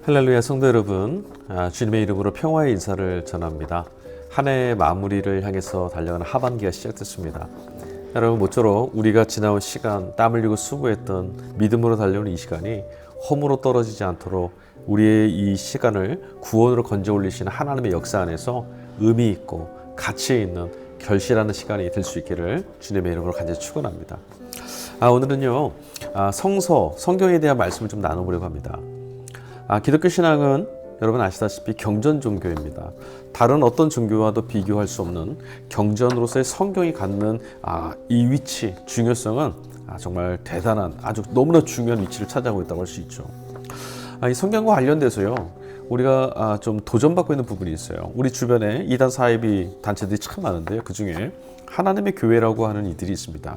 할렐루야 성도 여러분, 주님의 이름으로 평화의 인사를 전합니다. 한 해의 마무리를 향해서 달려가는 하반기가 시작됐습니다. 여러분, 모쪼록 우리가 지나온 시간, 땀 흘리고 수고했던 믿음으로 달려오는 이 시간이 험으로 떨어지지 않도록 우리의 이 시간을 구원으로 건져 올리시는 하나님의 역사 안에서 의미 있고 가치 있는 결실하는 시간이 될 수 있기를 주님의 이름으로 간절히 축원합니다. 오늘은요, 성경에 대한 말씀을 좀 나눠보려고 합니다. 기독교 신앙은 여러분 아시다시피 경전 종교입니다. 다른 어떤 종교와도 비교할 수 없는 경전으로서의 성경이 갖는 이 위치, 중요성은 정말 대단한, 아주 너무나 중요한 위치를 차지하고 있다고 할 수 있죠. 이 성경과 관련돼서요, 우리가 좀 도전받고 있는 부분이 있어요. 우리 주변에 이단 사이비 단체들이 참 많은데요, 그 중에 하나님의 교회라고 하는 이들이 있습니다.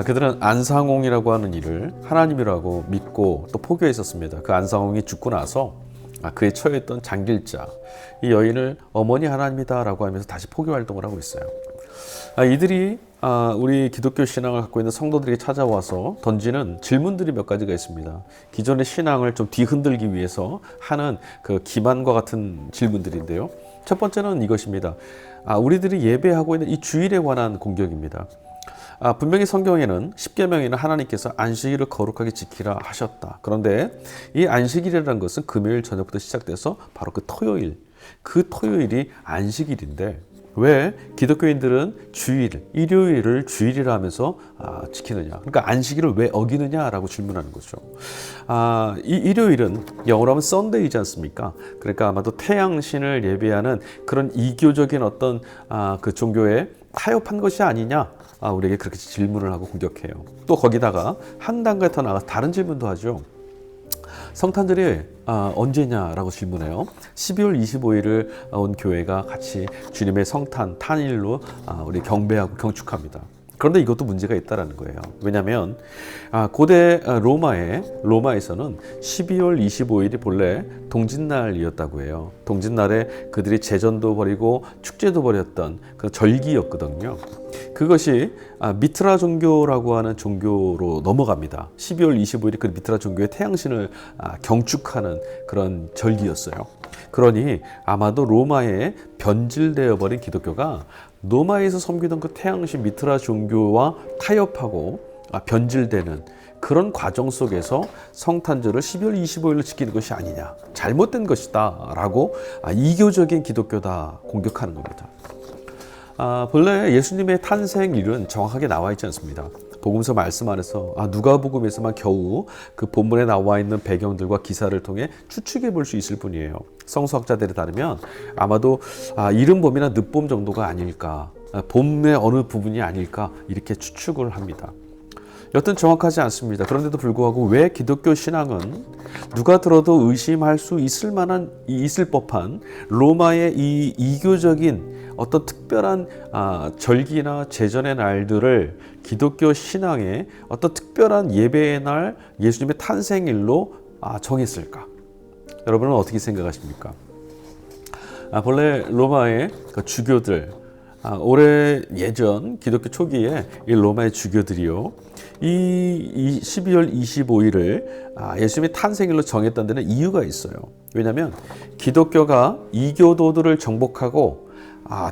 그들은 안상홍이라고 하는 이를 하나님이라고 믿고 또 포교했었습니다. 그 안상홍이 죽고 나서 그에 처했던 장길자, 이 여인을 어머니 하나님이다 라고 하면서 다시 포교 활동을 하고 있어요. 이들이 우리 기독교 신앙을 갖고 있는 성도들에게 찾아와서 던지는 질문들이 몇 가지가 있습니다. 기존의 신앙을 좀 뒤흔들기 위해서 하는 그 기만과 같은 질문들인데요. 첫 번째는 이것입니다. 우리들이 예배하고 있는 이 주일에 관한 공격입니다. 분명히 성경에는 십계명에는 하나님께서 안식일을 거룩하게 지키라 하셨다. 그런데 이 안식일이라는 것은 금요일 저녁부터 시작돼서 바로 그 토요일이 안식일인데, 왜 기독교인들은 주일, 일요일을 주일이라 하면서 지키느냐? 그러니까 안식일을 왜 어기느냐라고 질문하는 거죠. 이 일요일은 영어로 하면 썬데이지 않습니까? 그러니까 아마도 태양신을 예배하는 그런 이교적인 어떤 그 종교에 타협한 것이 아니냐? 우리에게 그렇게 질문을 하고 공격해요. 또 거기다가 한 단계 더 나가서 다른 질문도 하죠. 성탄절이 언제냐라고 질문해요. 12월 25일을 온 교회가 같이 주님의 성탄 탄일로 우리 경배하고 경축합니다. 그런데 이것도 문제가 있다는 거예요. 왜냐하면 고대 로마에서는 12월 25일이 본래 동짓날이었다고 해요. 동짓날에 그들이 제전도 벌이고 축제도 벌였던 그 절기였거든요. 그것이 미트라 종교라고 하는 종교로 넘어갑니다. 12월 25일이 그 미트라 종교의 태양신을 경축하는 그런 절기였어요. 그러니 아마도 로마에 변질되어 버린 기독교가 로마에서 섬기던 그 태양신 미트라 종교와 타협하고 변질되는 그런 과정 속에서 성탄절을 12월 25일로 지키는 것이 아니냐, 잘못된 것이다 라고 이교적인 기독교다 공격하는 겁니다. 본래 예수님의 탄생일은 정확하게 나와 있지 않습니다. 복음서 말씀 안에서 누가복음에서만 겨우 그 본문에 나와 있는 배경들과 기사를 통해 추측해 볼 수 있을 뿐이에요. 성서학자들에 따르면 아마도 이른봄이나 늦봄 정도가 아닐까, 봄의 어느 부분이 아닐까 이렇게 추측을 합니다. 여튼 정확하지 않습니다. 그런데도 불구하고 왜 기독교 신앙은 누가 들어도 의심할 수 있을 법한 로마의 이 이교적인 어떤 특별한 절기나 제전의 날들을 기독교 신앙의 어떤 특별한 예배의 날, 예수님의 탄생일로 정했을까? 여러분은 어떻게 생각하십니까? 본래 로마의 그 주교들, 오래 예전 기독교 초기에 이 로마의 주교들이요, 이 12월 25일을 예수님의 탄생일로 정했던 데는 이유가 있어요. 왜냐하면 기독교가 이교도들을 정복하고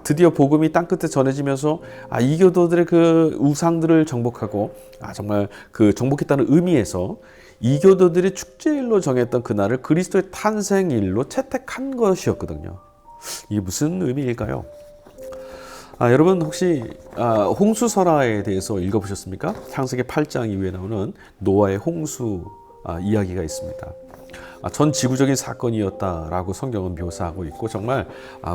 드디어 복음이 땅끝에 전해지면서 이교도들의 그 우상들을 정복하고 정말 그 정복했다는 의미에서 이교도들의 축제일로 정했던 그날을 그리스도의 탄생일로 채택한 것이었거든요. 이게 무슨 의미일까요? 여러분 혹시 홍수설화에 대해서 읽어보셨습니까? 창세기 8장 이후에 나오는 노아의 홍수 이야기가 있습니다. 전 지구적인 사건이었다라고 성경은 묘사하고 있고, 정말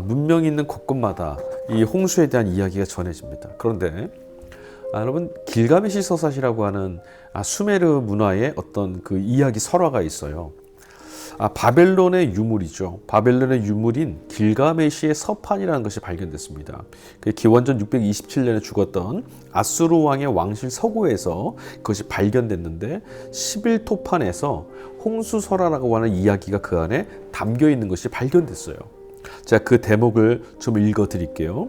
문명 있는 곳곳마다 이 홍수에 대한 이야기가 전해집니다. 그런데 여러분, 길가메시 서사시라고 하는 수메르 문화의 어떤 그 이야기 설화가 있어요. 바벨론의 유물이죠. 바벨론의 유물인 길가메시의 서판이라는 것이 발견됐습니다. 기원전 627년에 죽었던 아수르 왕의 왕실 서고에서 그것이 발견됐는데 11토판에서 홍수설화라고 하는 이야기가 그 안에 담겨 있는 것이 발견됐어요. 제가 그 대목을 좀 읽어 드릴게요.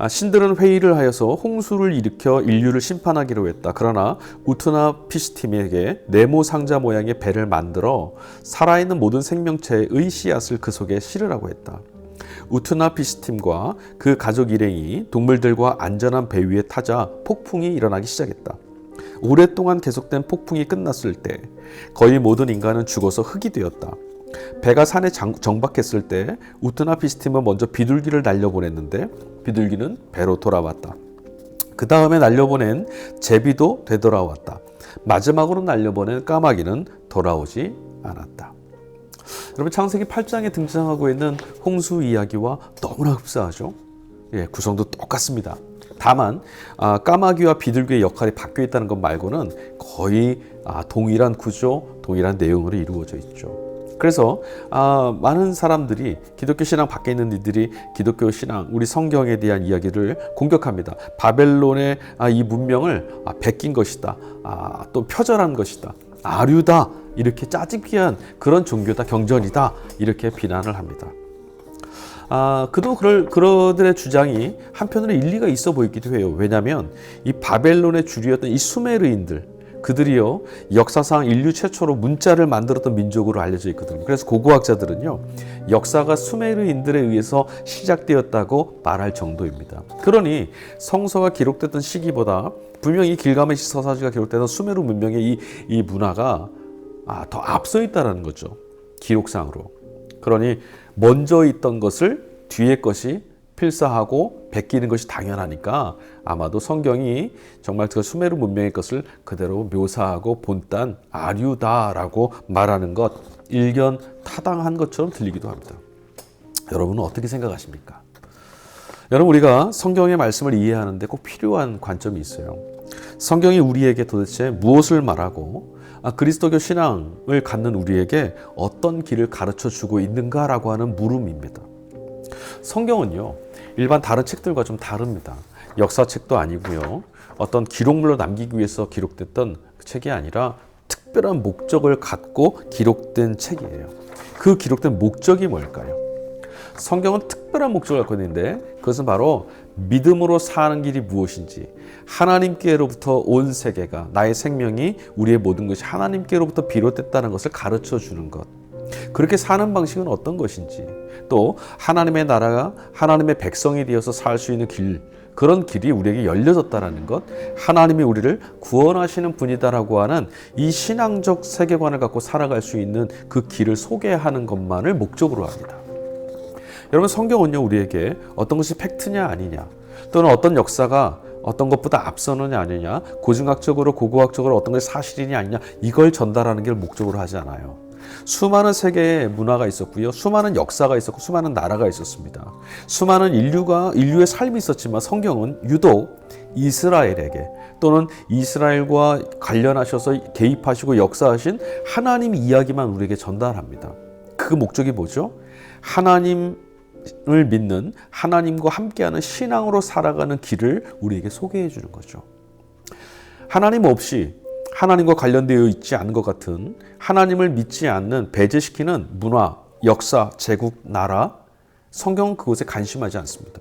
신들은 회의를 하여서 홍수를 일으켜 인류를 심판하기로 했다. 그러나 우트나피시팀에게 네모 상자 모양의 배를 만들어 살아있는 모든 생명체의 씨앗을 그 속에 실으라고 했다. 우트나피시팀과 그 가족 일행이 동물들과 안전한 배 위에 타자 폭풍이 일어나기 시작했다. 오랫동안 계속된 폭풍이 끝났을 때 거의 모든 인간은 죽어서 흙이 되었다. 배가 산에 정박했을 때 우트나피시팀은 먼저 비둘기를 날려보냈는데 비둘기는 배로 돌아왔다. 그 다음에 날려보낸 제비도 되돌아왔다. 마지막으로 날려보낸 까마귀는 돌아오지 않았다. 여러분, 창세기 8장에 등장하고 있는 홍수 이야기와 너무나 흡사하죠? 예, 구성도 똑같습니다. 다만 까마귀와 비둘기의 역할이 바뀌어 있다는 것 말고는 거의 동일한 구조, 동일한 내용으로 이루어져 있죠. 그래서 많은 사람들이 기독교 신앙 밖에 있는 이들이 기독교 신앙, 우리 성경에 대한 이야기를 공격합니다. 바벨론의 이 문명을 베낀 것이다, 또 표절한 것이다, 아류다, 이렇게 짜집기 한 그런 종교다, 경전이다, 이렇게 비난을 합니다. 그들의 주장이 한편으로 일리가 있어 보이기도 해요. 왜냐하면 이 바벨론의 주류였던 이 수메르인들, 그들이요 역사상 인류 최초로 문자를 만들었던 민족으로 알려져 있거든요. 그래서 고고학자들은요 역사가 수메르인들에 의해서 시작되었다고 말할 정도입니다. 그러니 성서가 기록됐던 시기보다 분명히 길가메시 서사지가 기록되던 수메르 문명의 이 문화가 더 앞서 있다는 거죠. 기록상으로. 그러니 먼저 있던 것을 뒤에 것이 필사하고 베끼는 것이 당연하니까 아마도 성경이 정말 그 수메르 문명의 것을 그대로 묘사하고 본딴 아류다라고 말하는 것, 일견 타당한 것처럼 들리기도 합니다. 여러분은 어떻게 생각하십니까? 여러분, 우리가 성경의 말씀을 이해하는데 꼭 필요한 관점이 있어요. 성경이 우리에게 도대체 무엇을 말하고 그리스도교 신앙을 갖는 우리에게 어떤 길을 가르쳐 주고 있는가라고 하는 물음입니다. 성경은요 일반 다른 책들과 좀 다릅니다. 역사책도 아니고요, 어떤 기록물로 남기기 위해서 기록됐던 책이 아니라 특별한 목적을 갖고 기록된 책이에요. 그 기록된 목적이 뭘까요? 성경은 특별한 목적을 갖고 있는데 그것은 바로 믿음으로 사는 길이 무엇인지, 하나님께로부터 온 세계가, 나의 생명이, 우리의 모든 것이 하나님께로부터 비롯됐다는 것을 가르쳐 주는 것, 그렇게 사는 방식은 어떤 것인지, 또 하나님의 나라가 하나님의 백성이 되어서 살 수 있는 길, 그런 길이 우리에게 열려졌다는 것, 하나님이 우리를 구원하시는 분이다라고 하는 이 신앙적 세계관을 갖고 살아갈 수 있는 그 길을 소개하는 것만을 목적으로 합니다. 여러분, 성경은요 우리에게 어떤 것이 팩트냐 아니냐, 또는 어떤 역사가 어떤 것보다 앞서느냐 아니냐, 고증학적으로 고고학적으로 어떤 것이 사실이냐 아니냐, 이걸 전달하는 게 목적으로 하지 않아요. 수많은 세계의 문화가 있었고요, 수많은 역사가 있었고, 수많은 나라가 있었습니다. 수많은 인류의 삶이 있었지만 성경은 유독 이스라엘에게, 또는 이스라엘과 관련하셔서 개입하시고 역사하신 하나님 이야기만 우리에게 전달합니다. 그 목적이 뭐죠? 하나님을 믿는, 하나님과 함께하는 신앙으로 살아가는 길을 우리에게 소개해 주는 거죠. 하나님 없이, 하나님과 관련되어 있지 않은 것 같은, 하나님을 믿지 않는, 배제시키는 문화, 역사, 제국, 나라, 성경은 그곳에 관심하지 않습니다.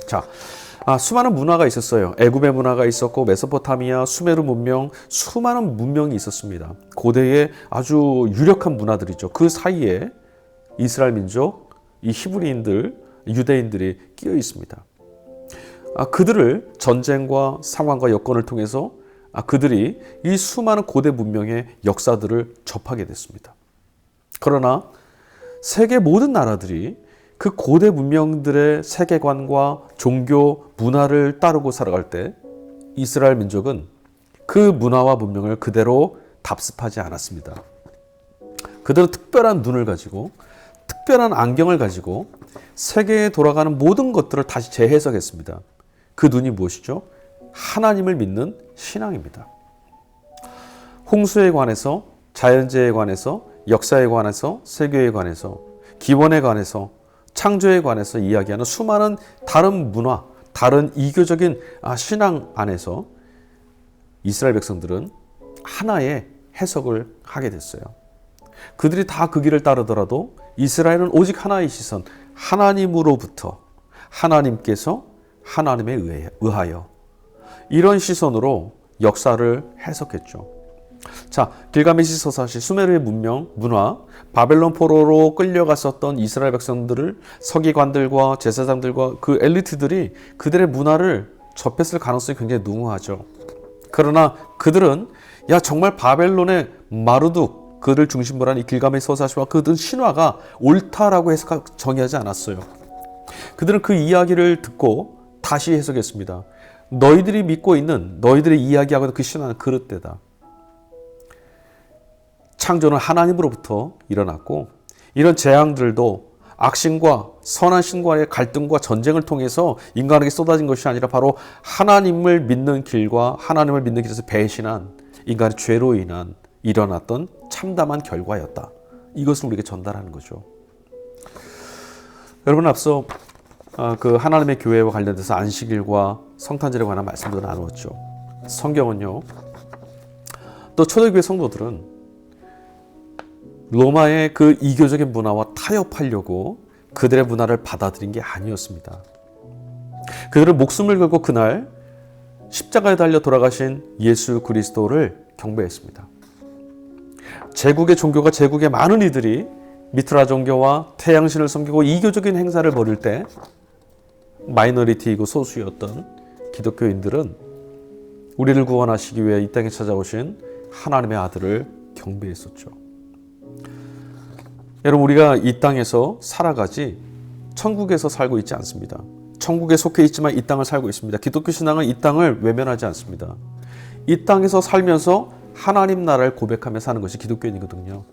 자, 수많은 문화가 있었어요. 애굽의 문화가 있었고, 메소포타미아, 수메르 문명, 수많은 문명이 있었습니다. 고대의 아주 유력한 문화들이죠. 그 사이에 이스라엘 민족, 이 히브리인들, 유대인들이 끼어 있습니다. 그들을 전쟁과 상황과 여건을 통해서 그들이 이 수많은 고대 문명의 역사들을 접하게 됐습니다. 그러나 세계 모든 나라들이 그 고대 문명들의 세계관과 종교, 문화를 따르고 살아갈 때 이스라엘 민족은 그 문화와 문명을 그대로 답습하지 않았습니다. 그들은 특별한 눈을 가지고, 특별한 안경을 가지고 세계에 돌아가는 모든 것들을 다시 재해석했습니다. 그 눈이 무엇이죠? 하나님을 믿는 신앙입니다. 홍수에 관해서, 자연재해에 관해서, 역사에 관해서, 세계에 관해서, 기원에 관해서, 창조에 관해서 이야기하는 수많은 다른 문화, 다른 이교적인 신앙 안에서 이스라엘 백성들은 하나의 해석을 하게 됐어요. 그들이 다 그 길을 따르더라도 이스라엘은 오직 하나의 시선, 하나님으로부터, 하나님께서 하나님에 의하여. 이런 시선으로 역사를 해석했죠. 자, 길가메시 서사시, 수메르의 문명, 문화, 바벨론 포로로 끌려갔었던 이스라엘 백성들을 서기관들과 제사장들과 그 엘리트들이 그들의 문화를 접했을 가능성이 굉장히 농후하죠. 그러나 그들은 정말 바벨론의 마르둑, 그를 중심으로 한 이 길가메시 서사시와 그들 신화가 옳다라고 정의하지 않았어요. 그들은 그 이야기를 듣고 다시 해석했습니다. 너희들이 믿고 있는, 너희들이 이야기하고 있는 그 신화는 그릇되다. 창조는 하나님으로부터 일어났고, 이런 재앙들도 악신과 선한 신과의 갈등과 전쟁을 통해서 인간에게 쏟아진 것이 아니라 바로 하나님을 믿는 길과 하나님을 믿는 길에서 배신한 인간의 죄로 인한 일어났던 참담한 결과였다. 이것을 우리에게 전달하는 거죠. 여러분, 앞서 그 하나님의 교회와 관련돼서 안식일과 성탄절에 관한 말씀도 나누었죠. 성경은요, 또 초대교회 성도들은 로마의 그 이교적인 문화와 타협하려고 그들의 문화를 받아들인 게 아니었습니다. 그들은 목숨을 걸고 그날 십자가에 달려 돌아가신 예수 그리스도를 경배했습니다. 제국의 종교가, 제국의 많은 이들이 미트라 종교와 태양신을 섬기고 이교적인 행사를 벌일 때 마이너리티이고 소수였던 기독교인들은 우리를 구원하시기 위해 이 땅에 찾아오신 하나님의 아들을 경배했었죠. 여러분, 우리가 이 땅에서 살아가지 천국에서 살고 있지 않습니다. 천국에 속해 있지만 이 땅을 살고 있습니다. 기독교 신앙은 이 땅을 외면하지 않습니다. 이 땅에서 살면서 하나님 나라를 고백하며 사는 것이 기독교인이거든요.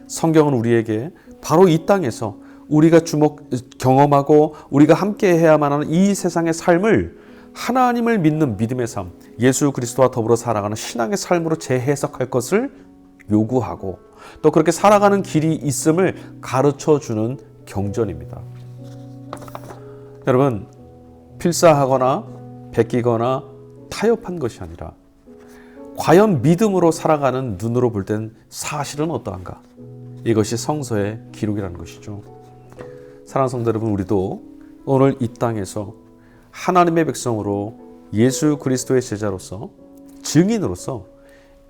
성경은 우리에게 바로 이 땅에서 우리가 경험하고 우리가 함께 해야만 하는 이 세상의 삶을 하나님을 믿는 믿음의 삶, 예수 그리스도와 더불어 살아가는 신앙의 삶으로 재해석할 것을 요구하고 또 그렇게 살아가는 길이 있음을 가르쳐주는 경전입니다. 여러분, 필사하거나 베끼거나 타협한 것이 아니라 과연 믿음으로 살아가는 눈으로 볼 땐 사실은 어떠한가? 이것이 성서의 기록이라는 것이죠. 사랑하는 성도 여러분, 우리도 오늘 이 땅에서 하나님의 백성으로 예수 그리스도의 제자로서, 증인으로서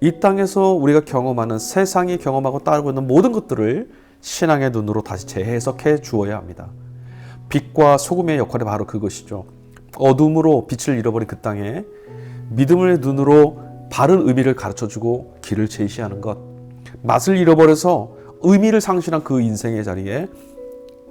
이 땅에서 우리가 경험하는, 세상이 경험하고 따르고 있는 모든 것들을 신앙의 눈으로 다시 재해석해 주어야 합니다. 빛과 소금의 역할이 바로 그것이죠. 어둠으로 빛을 잃어버린 그 땅에 믿음의 눈으로 바른 의미를 가르쳐주고 길을 제시하는 것, 맛을 잃어버려서 의미를 상실한 그 인생의 자리에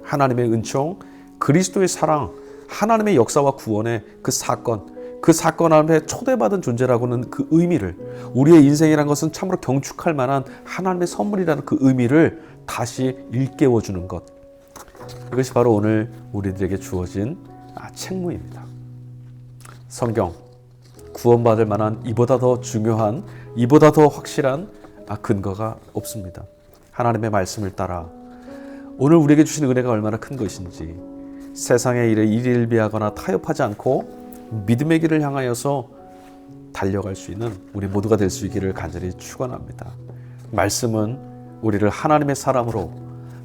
하나님의 은총, 그리스도의 사랑, 하나님의 역사와 구원의 그 사건 앞에 초대받은 존재라고는 그 의미를, 우리의 인생이란 것은 참으로 경축할 만한 하나님의 선물이라는 그 의미를 다시 일깨워주는 것, 이것이 바로 오늘 우리들에게 주어진 책무입니다. 성경, 구원받을 만한 이보다 더 중요한, 이보다 더 확실한 근거가 없습니다. 하나님의 말씀을 따라 오늘 우리에게 주신 은혜가 얼마나 큰 것인지, 세상의 일에 일일비하거나 타협하지 않고 믿음의 길을 향하여서 달려갈 수 있는 우리 모두가 될 수 있기를 간절히 축원합니다. 말씀은 우리를 하나님의 사람으로,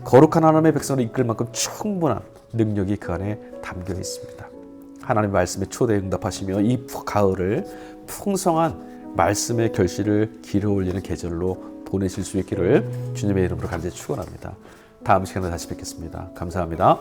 거룩한 하나님의 백성으로 이끌 만큼 충분한 능력이 그 안에 담겨 있습니다. 하나님의 말씀에 초대에 응답하시며 이 가을을 풍성한 말씀의 결실을 기르어 올리는 계절로 보내실 수 있기를 주님의 이름으로 간절히 축원합니다. 다음 시간에 다시 뵙겠습니다. 감사합니다.